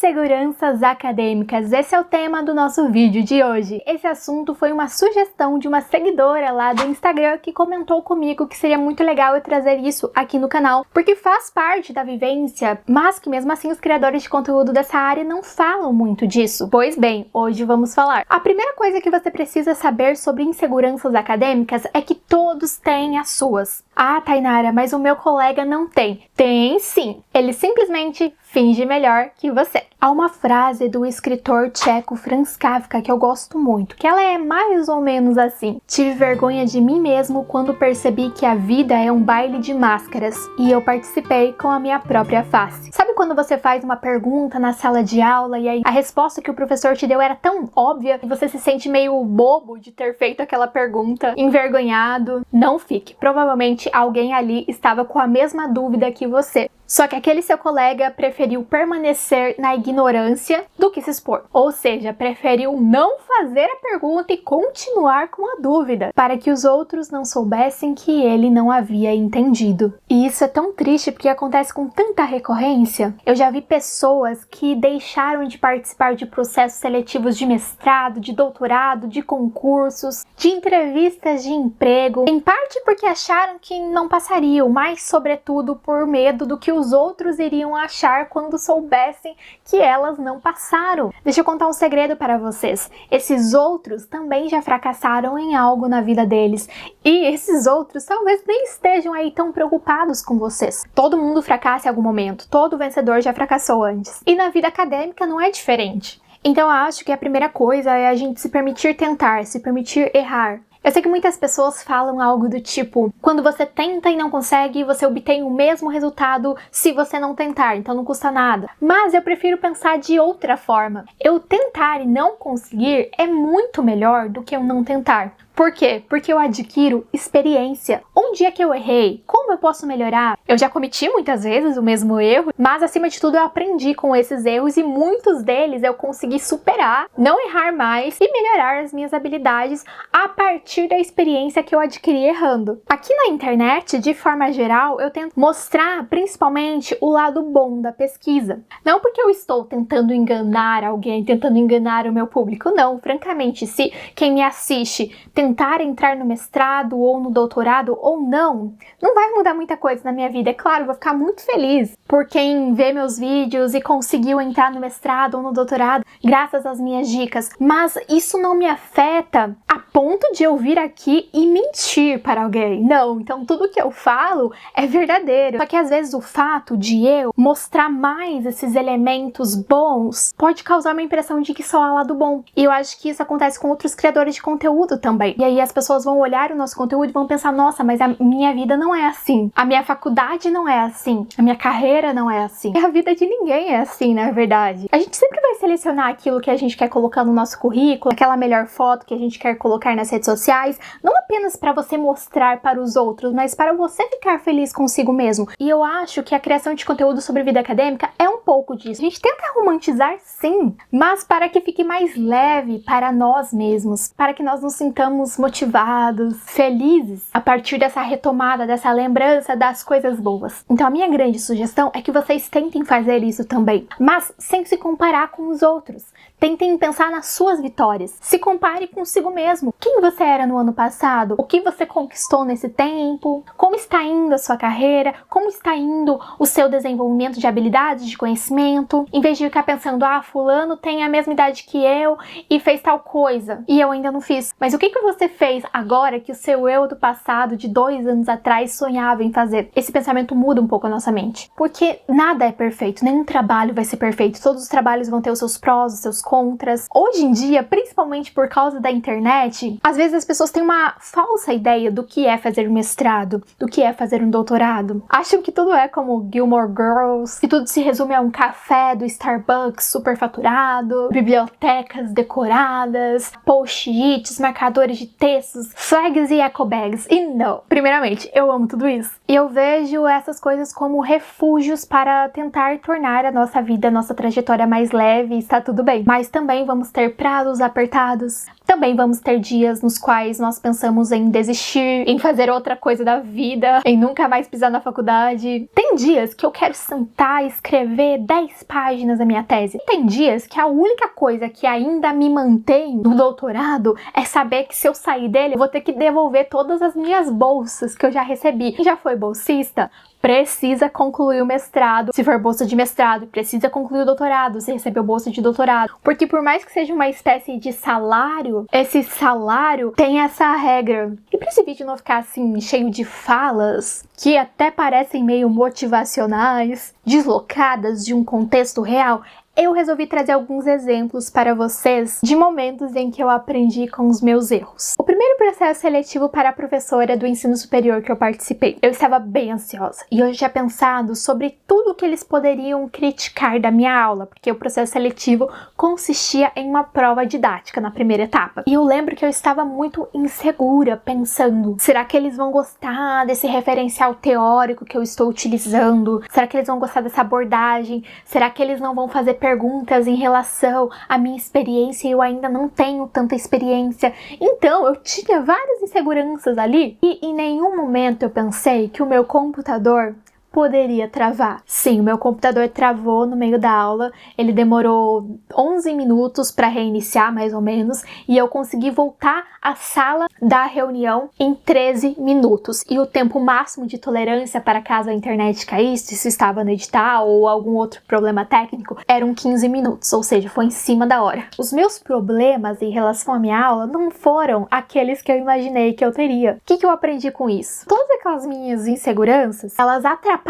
Inseguranças acadêmicas, esse é o tema do nosso vídeo de hoje. Esse assunto foi uma sugestão de uma seguidora lá do Instagram que comentou comigo que seria muito legal eu trazer isso aqui no canal, porque faz parte da vivência, mas que mesmo assim os criadores de conteúdo dessa área não falam muito disso. Pois bem, hoje vamos falar. A primeira coisa que você precisa saber sobre inseguranças acadêmicas é que todos têm as suas. Ah, Tainara, mas o meu colega não tem. Tem sim, ele simplesmente finge melhor que você. Há uma frase do escritor tcheco Franz Kafka que eu gosto muito, que ela é mais ou menos assim: tive vergonha de mim mesmo quando percebi que a vida é um baile de máscaras e eu participei com a minha própria face. Sabe quando você faz uma pergunta na sala de aula e aí a resposta que o professor te deu era tão óbvia e você se sente meio bobo de ter feito aquela pergunta, envergonhado? Não fique, provavelmente alguém ali estava com a mesma dúvida que você. Só que aquele seu colega preferiu permanecer na ignorância do que se expor. Ou seja, preferiu não fazer a pergunta e continuar com a dúvida, para que os outros não soubessem que ele não havia entendido. E isso é tão triste porque acontece com tanta recorrência. Eu já vi pessoas que deixaram de participar de processos seletivos de mestrado, de doutorado, de concursos, de entrevistas de emprego, em parte porque acharam que não passariam, mas sobretudo por medo do que os outros iriam achar quando soubessem que elas não passaram. Deixa eu contar um segredo para vocês. Esses outros também já fracassaram em algo na vida deles. E esses outros talvez nem estejam aí tão preocupados com vocês. Todo mundo fracassa em algum momento. Todo vencedor já fracassou antes. E na vida acadêmica não é diferente. Então eu acho que a primeira coisa é a gente se permitir tentar, se permitir errar. Eu sei que muitas pessoas falam algo do tipo: quando você tenta e não consegue, você obtém o mesmo resultado se você não tentar, então não custa nada. Mas eu prefiro pensar de outra forma. Eu tentar e não conseguir é muito melhor do que eu não tentar. Por quê? Porque eu adquiro experiência. Onde é que eu errei? Como eu posso melhorar? Eu já cometi muitas vezes o mesmo erro, mas acima de tudo eu aprendi com esses erros e muitos deles eu consegui superar, não errar mais e melhorar as minhas habilidades a partir da experiência que eu adquiri errando. Aqui na internet, de forma geral, eu tento mostrar principalmente o lado bom da pesquisa. Não porque eu estou tentando enganar alguém, tentando enganar o meu público, não. Francamente, se quem me assiste tentar entrar no mestrado ou no doutorado ou não vai mudar muita coisa na minha vida. É claro, eu vou ficar muito feliz por quem vê meus vídeos e conseguiu entrar no mestrado ou no doutorado graças às minhas dicas, mas isso não me afeta a ponto de eu vir aqui e mentir para alguém. Não, então tudo que eu falo é verdadeiro. Só que às vezes o fato de eu mostrar mais esses elementos bons pode causar uma impressão de que só há lado bom. E eu acho que isso acontece com outros criadores de conteúdo também. E aí as pessoas vão olhar o nosso conteúdo e vão pensar: nossa, mas a minha vida não é assim. A minha faculdade não é assim. A minha carreira não é assim. E a vida de ninguém é assim, na verdade. A gente sempre vai selecionar aquilo que a gente quer colocar no nosso currículo, aquela melhor foto que a gente quer colocar nas redes sociais, não apenas para você mostrar para os outros, mas para você ficar feliz consigo mesmo. E eu acho que a criação de conteúdo sobre vida acadêmica é um pouco disso. A gente tenta romantizar, sim, mas para que fique mais leve para nós mesmos, para que nós nos sintamos motivados, felizes a partir dessa retomada, dessa lembrança das coisas boas. Então a minha grande sugestão é que vocês tentem fazer isso também, mas sem se comparar com os outros. Tentem pensar nas suas vitórias. Se compare consigo mesmo. Quem você era no ano passado? O que você conquistou nesse tempo? Como está indo a sua carreira? Como está indo o seu desenvolvimento de habilidades, de conhecimento? Em vez de ficar pensando: ah, fulano tem a mesma idade que eu e fez tal coisa e eu ainda não fiz. Mas o que você fez agora que o seu eu do passado, de 2 anos atrás, sonhava em fazer? Esse pensamento muda um pouco a nossa mente. Porque nada é perfeito, nenhum trabalho vai ser perfeito. Todos os trabalhos vão ter os seus prós, os seus contras. Hoje em dia, principalmente por causa da internet, às vezes as pessoas têm uma falsa ideia do que é fazer um mestrado, do que é fazer um doutorado. Acham que tudo é como Gilmore Girls, que tudo se resume a um café do Starbucks superfaturado, bibliotecas decoradas, post-its, marcadores de textos, flags e eco bags. E não, primeiramente, eu amo tudo isso. E eu vejo essas coisas como refúgios para tentar tornar a nossa vida, a nossa trajetória mais leve e está tudo bem. Mas também vamos ter prazos apertados. Também vamos ter dias nos quais nós pensamos em desistir, em fazer outra coisa da vida, em nunca mais pisar na faculdade. Tem dias que eu quero sentar e escrever 10 páginas da minha tese. Tem dias que a única coisa que ainda me mantém no doutorado é saber que se eu sair dele, eu vou ter que devolver todas as minhas bolsas que eu já recebi. Quem já foi bolsista precisa concluir o mestrado, se for bolsa de mestrado, precisa concluir o doutorado, se recebeu bolsa de doutorado, porque por mais que seja uma espécie de salário, esse salário tem essa regra. E para esse vídeo não ficar assim cheio de falas que até parecem meio motivacionais, deslocadas de um contexto real, eu resolvi trazer alguns exemplos para vocês de momentos em que eu aprendi com os meus erros. O primeiro processo seletivo para a professora do ensino superior que eu participei, eu estava bem ansiosa e eu já tinha pensado sobre tudo que eles poderiam criticar da minha aula, porque o processo seletivo consistia em uma prova didática na primeira etapa. E eu lembro que eu estava muito insegura, pensando, será que eles vão gostar desse referencial teórico que eu estou utilizando? Será que eles vão gostar dessa abordagem? Será que eles não vão fazer perguntas em relação à minha experiência e eu ainda não tenho tanta experiência? Então eu tinha várias inseguranças ali e em nenhum momento eu pensei que o meu computador poderia travar. Sim, o meu computador travou no meio da aula, ele demorou 11 minutos para reiniciar, mais ou menos, e eu consegui voltar à sala da reunião em 13 minutos. E o tempo máximo de tolerância para caso a internet caísse, se estava no edital ou algum outro problema técnico, eram 15 minutos, ou seja, foi em cima da hora. Os meus problemas em relação à minha aula não foram aqueles que eu imaginei que eu teria. O que eu aprendi com isso? Todas aquelas minhas inseguranças, elas atrapalharam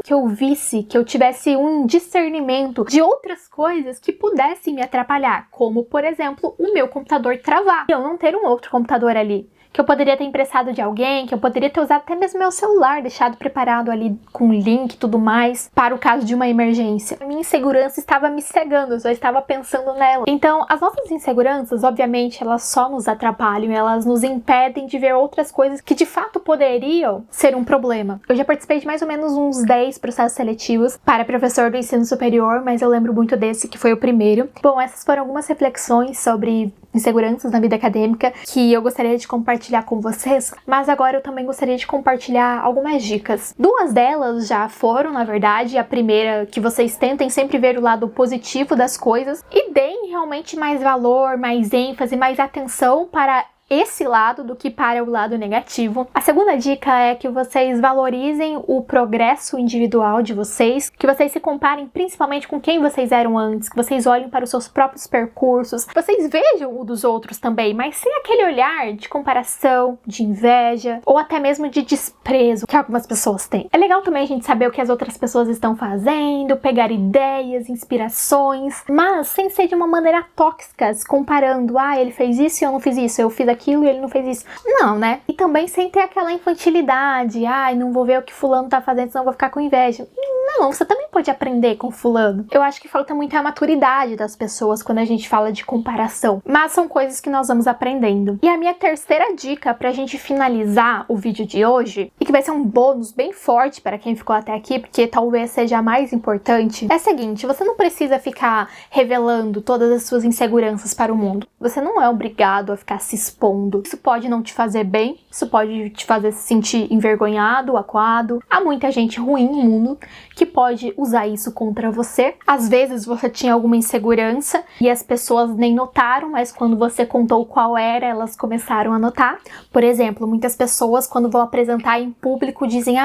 que eu visse, que eu tivesse um discernimento de outras coisas que pudessem me atrapalhar, como, por exemplo, o meu computador travar e eu não ter um outro computador ali, que eu poderia ter emprestado de alguém, que eu poderia ter usado até mesmo meu celular, deixado preparado ali com link e tudo mais, para o caso de uma emergência. A minha insegurança estava me cegando, eu só estava pensando nela. Então, as nossas inseguranças, obviamente, elas só nos atrapalham, elas nos impedem de ver outras coisas que de fato poderiam ser um problema. Eu já participei de mais ou menos uns 10 processos seletivos para professor do ensino superior, mas eu lembro muito desse, que foi o primeiro. Bom, essas foram algumas reflexões sobre inseguranças na vida acadêmica que eu gostaria de compartilhar com vocês, mas agora eu também gostaria de compartilhar algumas dicas. Duas delas já foram, na verdade. A primeira, que vocês tentem sempre ver o lado positivo das coisas e deem realmente mais valor, mais ênfase, mais atenção para esse lado do que para o lado negativo. A segunda dica é que vocês valorizem o progresso individual de vocês, que vocês se comparem principalmente com quem vocês eram antes, que vocês olhem para os seus próprios percursos, vocês vejam o dos outros também, mas sem aquele olhar de comparação, de inveja ou até mesmo de desprezo que algumas pessoas têm. É legal também a gente saber o que as outras pessoas estão fazendo, pegar ideias, inspirações, mas sem ser de uma maneira tóxica, se comparando, ele fez isso e eu não fiz isso, eu fiz aquilo e ele não fez isso. Não, né? E também sem ter aquela infantilidade, não vou ver o que fulano tá fazendo, senão eu vou ficar com inveja. Não, você também pode aprender com fulano. Eu acho que falta muito a maturidade das pessoas quando a gente fala de comparação, mas são coisas que nós vamos aprendendo. E a minha terceira dica pra gente finalizar o vídeo de hoje, e que vai ser um bônus bem forte para quem ficou até aqui, porque talvez seja a mais importante, é a seguinte: você não precisa ficar revelando todas as suas inseguranças para o mundo. Você não é obrigado a ficar se expondo. Isso pode não te fazer bem, isso pode te fazer se sentir envergonhado, acuado. Há muita gente ruim no mundo que pode usar isso contra você. Às vezes você tinha alguma insegurança e as pessoas nem notaram, mas quando você contou qual era, elas começaram a notar. Por exemplo, muitas pessoas, quando vão apresentar em público, dizem: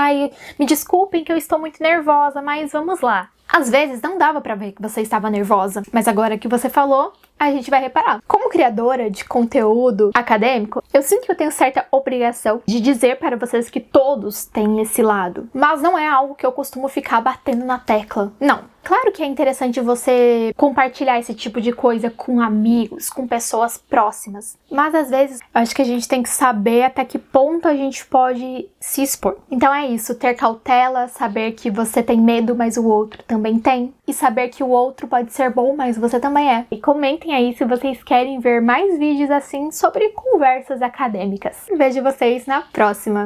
me desculpem que eu estou muito nervosa, mas vamos lá. Às vezes não dava pra ver que você estava nervosa, mas agora que você falou, a gente vai reparar. Como criadora de conteúdo acadêmico, eu sinto que eu tenho certa obrigação de dizer para vocês que todos têm esse lado. Mas não é algo que eu costumo ficar batendo na tecla. Não. Claro que é interessante você compartilhar esse tipo de coisa com amigos, com pessoas próximas. Mas às vezes, eu acho que a gente tem que saber até que ponto a gente pode se expor. Então é isso, ter cautela, saber que você tem medo, mas o outro também tem. E saber que o outro pode ser bom, mas você também é. E comentem aí se vocês querem ver mais vídeos assim sobre conversas acadêmicas. Vejo vocês na próxima!